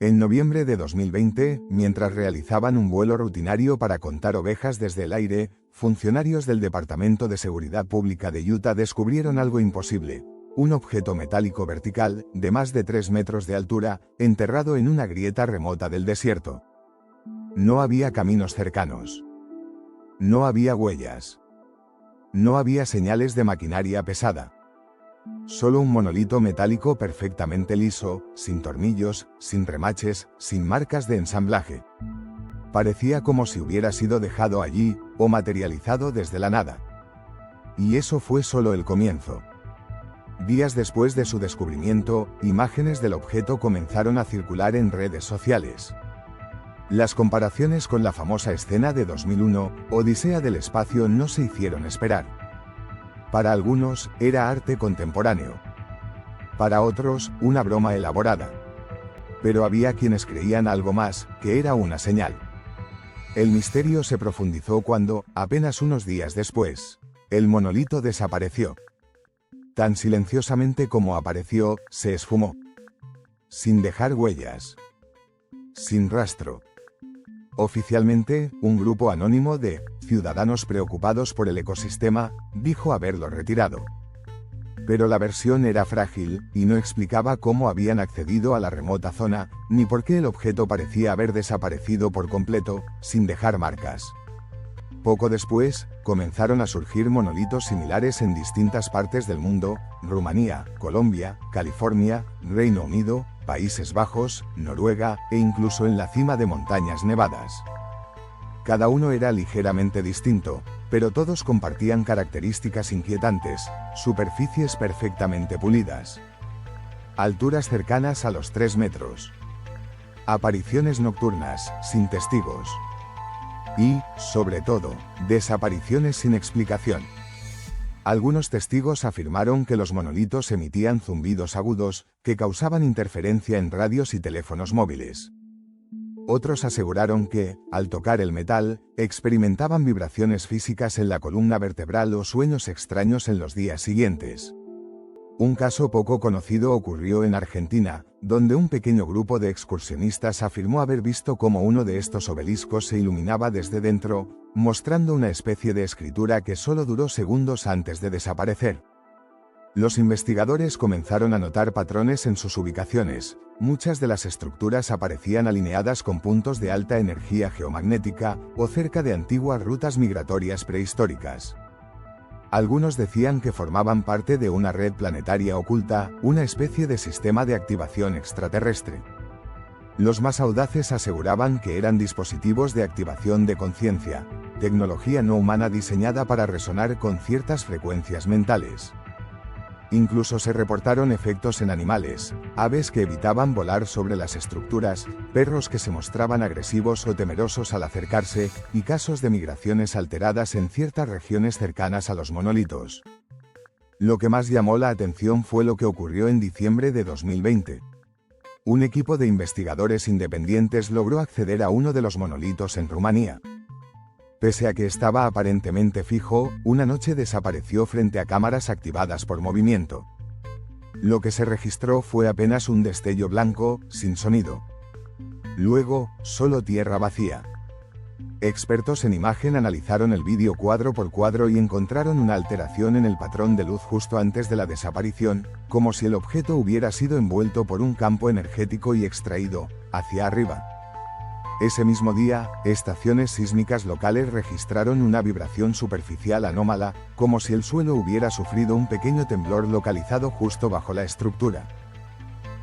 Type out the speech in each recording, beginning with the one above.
En noviembre de 2020, mientras realizaban un vuelo rutinario para contar ovejas desde el aire, funcionarios del Departamento de Seguridad Pública de Utah descubrieron algo imposible: un objeto metálico vertical, de más de 3 metros de altura, enterrado en una grieta remota del desierto. No había caminos cercanos. No había huellas. No había señales de maquinaria pesada. Solo un monolito metálico perfectamente liso, sin tornillos, sin remaches, sin marcas de ensamblaje. Parecía como si hubiera sido dejado allí, o materializado desde la nada. Y eso fue solo el comienzo. Días después de su descubrimiento, imágenes del objeto comenzaron a circular en redes sociales. Las comparaciones con la famosa escena de 2001, Odisea del espacio, no se hicieron esperar. Para algunos, era arte contemporáneo. Para otros, una broma elaborada. Pero había quienes creían algo más, que era una señal. El misterio se profundizó cuando, apenas unos días después, el monolito desapareció. Tan silenciosamente como apareció, se esfumó. Sin dejar huellas. Sin rastro. Oficialmente, un grupo anónimo de ciudadanos preocupados por el ecosistema dijo haberlo retirado. Pero la versión era frágil, y no explicaba cómo habían accedido a la remota zona, ni por qué el objeto parecía haber desaparecido por completo, sin dejar marcas. Poco después, comenzaron a surgir monolitos similares en distintas partes del mundo: Rumanía, Colombia, California, Reino Unido, Países Bajos, Noruega, e incluso en la cima de montañas nevadas. Cada uno era ligeramente distinto, pero todos compartían características inquietantes: superficies perfectamente pulidas, alturas cercanas a los 3 metros, apariciones nocturnas, sin testigos, y, sobre todo, desapariciones sin explicación. Algunos testigos afirmaron que los monolitos emitían zumbidos agudos, que causaban interferencia en radios y teléfonos móviles. Otros aseguraron que, al tocar el metal, experimentaban vibraciones físicas en la columna vertebral o sueños extraños en los días siguientes. Un caso poco conocido ocurrió en Argentina, donde un pequeño grupo de excursionistas afirmó haber visto cómo uno de estos obeliscos se iluminaba desde dentro, mostrando una especie de escritura que solo duró segundos antes de desaparecer. Los investigadores comenzaron a notar patrones en sus ubicaciones. Muchas de las estructuras aparecían alineadas con puntos de alta energía geomagnética, o cerca de antiguas rutas migratorias prehistóricas. Algunos decían que formaban parte de una red planetaria oculta, una especie de sistema de activación extraterrestre. Los más audaces aseguraban que eran dispositivos de activación de conciencia, tecnología no humana diseñada para resonar con ciertas frecuencias mentales. Incluso se reportaron efectos en animales: aves que evitaban volar sobre las estructuras, perros que se mostraban agresivos o temerosos al acercarse, y casos de migraciones alteradas en ciertas regiones cercanas a los monolitos. Lo que más llamó la atención fue lo que ocurrió en diciembre de 2020. Un equipo de investigadores independientes logró acceder a uno de los monolitos en Rumanía. Pese a que estaba aparentemente fijo, una noche desapareció frente a cámaras activadas por movimiento. Lo que se registró fue apenas un destello blanco, sin sonido. Luego, solo tierra vacía. Expertos en imagen analizaron el vídeo cuadro por cuadro y encontraron una alteración en el patrón de luz justo antes de la desaparición, como si el objeto hubiera sido envuelto por un campo energético y extraído, hacia arriba. Ese mismo día, estaciones sísmicas locales registraron una vibración superficial anómala, como si el suelo hubiera sufrido un pequeño temblor localizado justo bajo la estructura.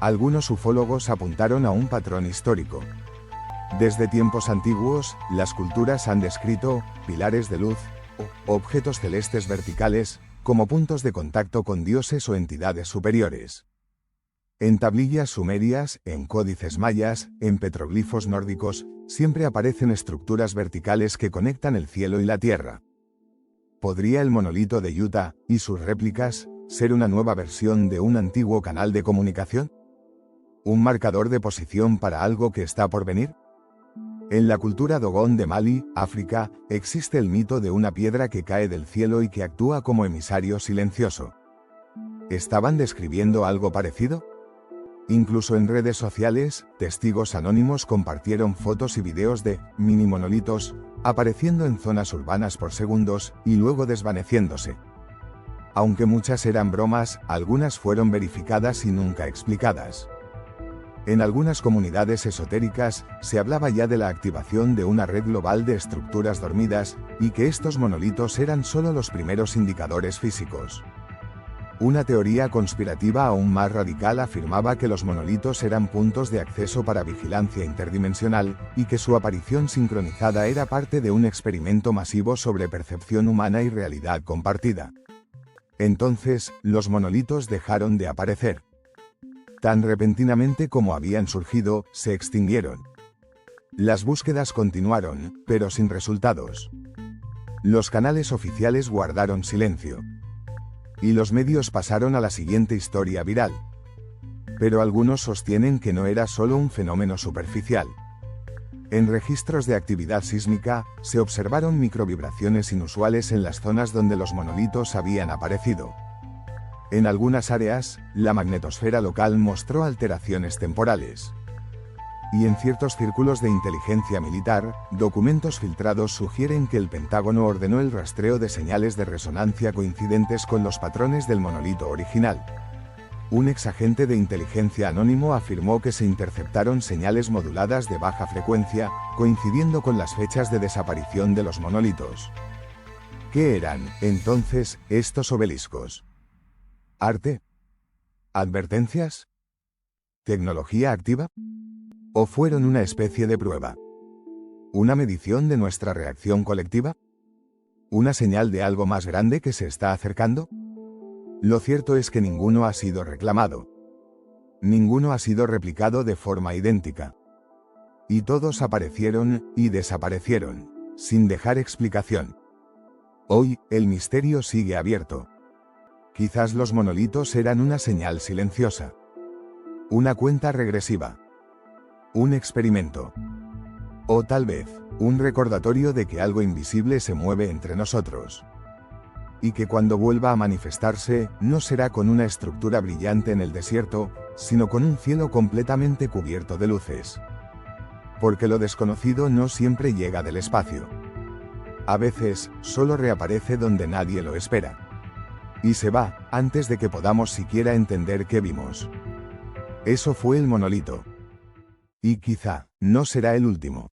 Algunos ufólogos apuntaron a un patrón histórico. Desde tiempos antiguos, las culturas han descrito pilares de luz, o objetos celestes verticales, como puntos de contacto con dioses o entidades superiores. En tablillas sumerias, en códices mayas, en petroglifos nórdicos, siempre aparecen estructuras verticales que conectan el cielo y la tierra. ¿Podría el monolito de Utah, y sus réplicas, ser una nueva versión de un antiguo canal de comunicación? ¿Un marcador de posición para algo que está por venir? En la cultura Dogon de Mali, África, existe el mito de una piedra que cae del cielo y que actúa como emisario silencioso. ¿Estaban describiendo algo parecido? Incluso en redes sociales, testigos anónimos compartieron fotos y videos de mini monolitos apareciendo en zonas urbanas por segundos y luego desvaneciéndose. Aunque muchas eran bromas, algunas fueron verificadas y nunca explicadas. En algunas comunidades esotéricas, se hablaba ya de la activación de una red global de estructuras dormidas, y que estos monolitos eran solo los primeros indicadores físicos. Una teoría conspirativa aún más radical afirmaba que los monolitos eran puntos de acceso para vigilancia interdimensional, y que su aparición sincronizada era parte de un experimento masivo sobre percepción humana y realidad compartida. Entonces, los monolitos dejaron de aparecer. Tan repentinamente como habían surgido, se extinguieron. Las búsquedas continuaron, pero sin resultados. Los canales oficiales guardaron silencio. Y los medios pasaron a la siguiente historia viral. Pero algunos sostienen que no era solo un fenómeno superficial. En registros de actividad sísmica, se observaron microvibraciones inusuales en las zonas donde los monolitos habían aparecido. En algunas áreas, la magnetosfera local mostró alteraciones temporales. Y en ciertos círculos de inteligencia militar, documentos filtrados sugieren que el Pentágono ordenó el rastreo de señales de resonancia coincidentes con los patrones del monolito original. Un exagente de inteligencia anónimo afirmó que se interceptaron señales moduladas de baja frecuencia, coincidiendo con las fechas de desaparición de los monolitos. ¿Qué eran, entonces, estos obeliscos? ¿Arte? ¿Advertencias? ¿Tecnología activa? ¿O fueron una especie de prueba? ¿Una medición de nuestra reacción colectiva? ¿Una señal de algo más grande que se está acercando? Lo cierto es que ninguno ha sido reclamado. Ninguno ha sido replicado de forma idéntica. Y todos aparecieron y desaparecieron, sin dejar explicación. Hoy, el misterio sigue abierto. Quizás los monolitos eran una señal silenciosa. Una cuenta regresiva. Un experimento. O tal vez, un recordatorio de que algo invisible se mueve entre nosotros. Y que cuando vuelva a manifestarse, no será con una estructura brillante en el desierto, sino con un cielo completamente cubierto de luces. Porque lo desconocido no siempre llega del espacio. A veces, solo reaparece donde nadie lo espera. Y se va, antes de que podamos siquiera entender qué vimos. Eso fue el monolito. Y quizá, no será el último.